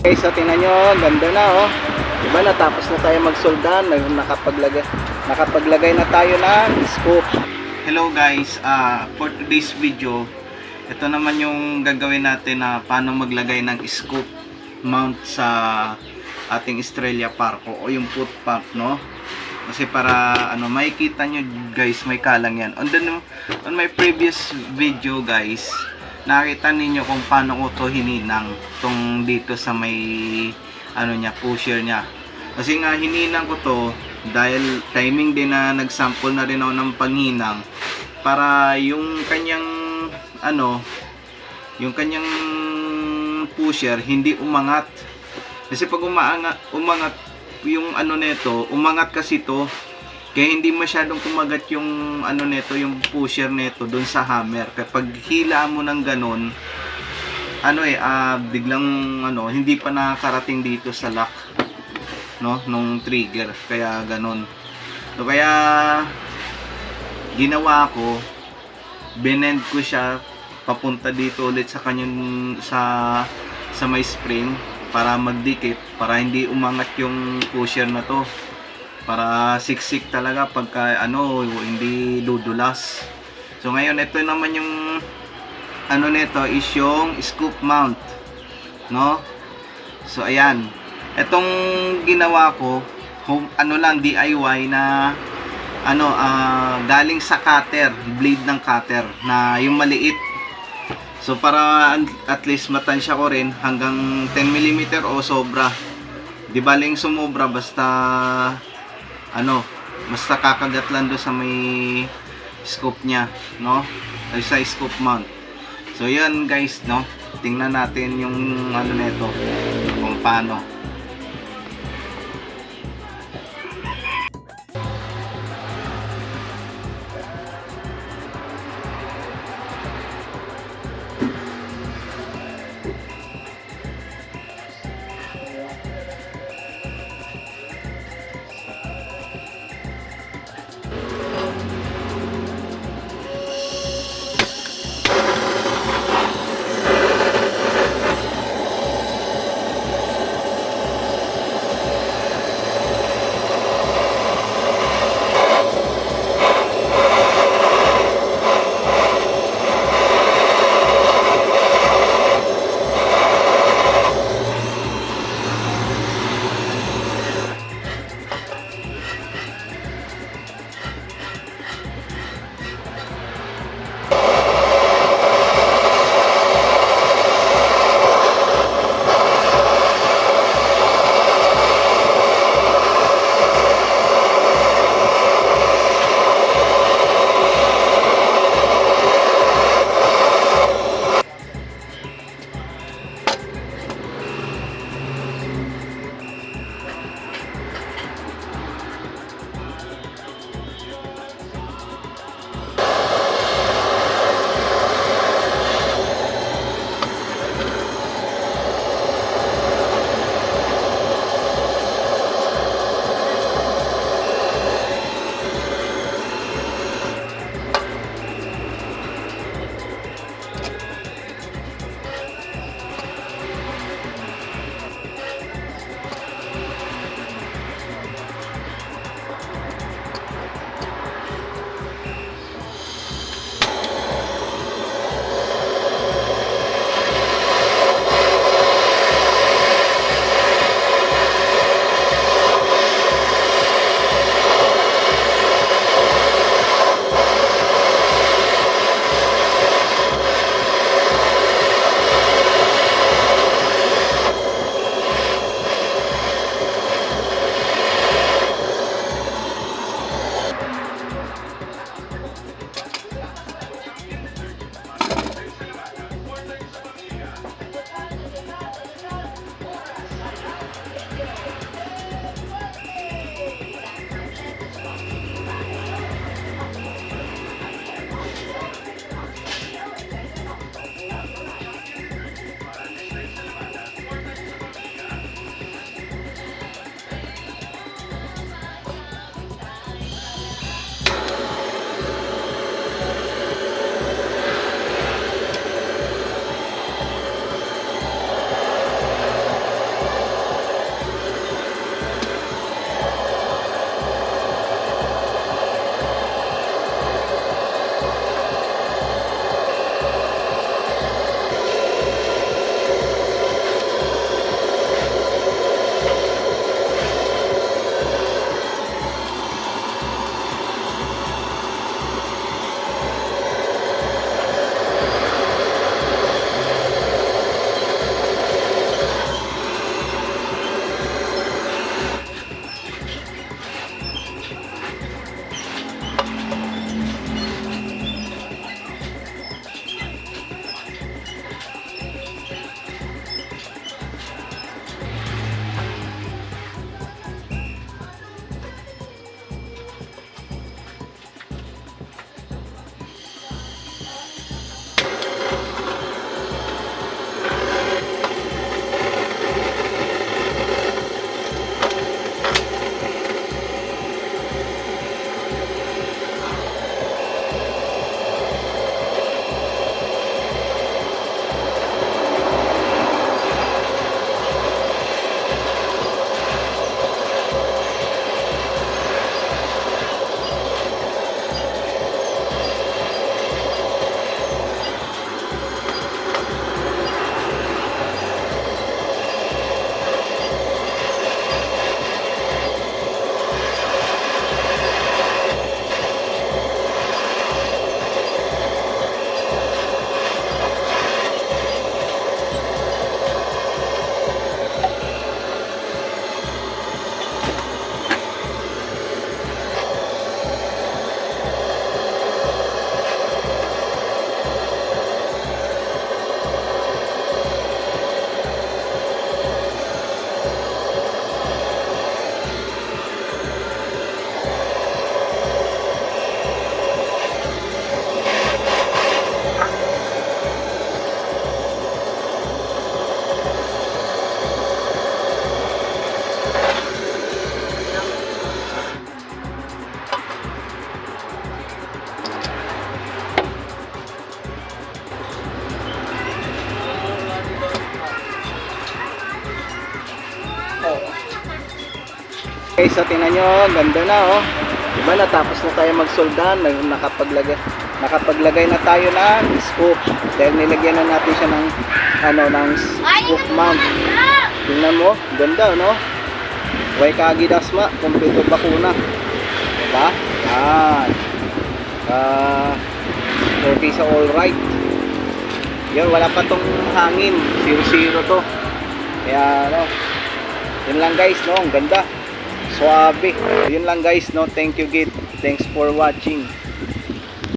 Okay, so tingnan nyo, ganda na oh. Diba natapos na tayo magsoldan, nakapaglagay na tayo ng scoop. Hello guys, for today's video, ito naman yung gagawin natin na paano maglagay ng scoop mount sa ating Estrella Parco o yung foot pump, no? Kasi para makikita nyo guys, may kalang yan. On my previous video guys, nakita ninyo kung paano ko to hininang tong dito sa may pusher niya. Kasi nga hininang ko to dahil timing din na nagsample na rin ako ng panghinang para yung kanyang pusher hindi umangat. Kasi pag umangat yung neto, umangat kasi to. Kaya hindi masyadong kumagat yung yung pusher neto doon sa hammer. Kapag hila mo ng ganun, biglang hindi pa nakakarating dito sa lock, no, nung trigger. Kaya ganun. So kaya ginawa ko, binend ko siya papunta dito ulit sa kanyang sa may spring para magdikit, para hindi umangat yung pusher na to. Para siksik talaga pagka hindi dudulas. So ngayon ito naman yung nito is yung scoop mount, no? So ayan, etong ginawa ko lang DIY na galing sa cutter, blade ng cutter na yung maliit. So para at least matansya ko rin hanggang 10mm o sobra. Di baling sumobra, basta basta kakagat lang doon sa may scoop niya, no? Ay sa scoop mount. So yan guys, no? Tingnan natin yung nito kung paano. Okay, so tingnan nyo, ganda na oh. Diba natapos na tayo magsoldan, nakapaglagay na tayo ng scoop. Dahil nilagyan na natin siya ng ng scoop mount. Tingnan mo, ganda no? Way kagidasma, kompleto bakuna. Diba? Yan. Okay sa all right. Yun, wala pa tong hangin. 0-0 to. Kaya yun lang guys, no? Ang ganda. Suabe. Yun lang guys, no? Thank you, Git. Thanks for watching.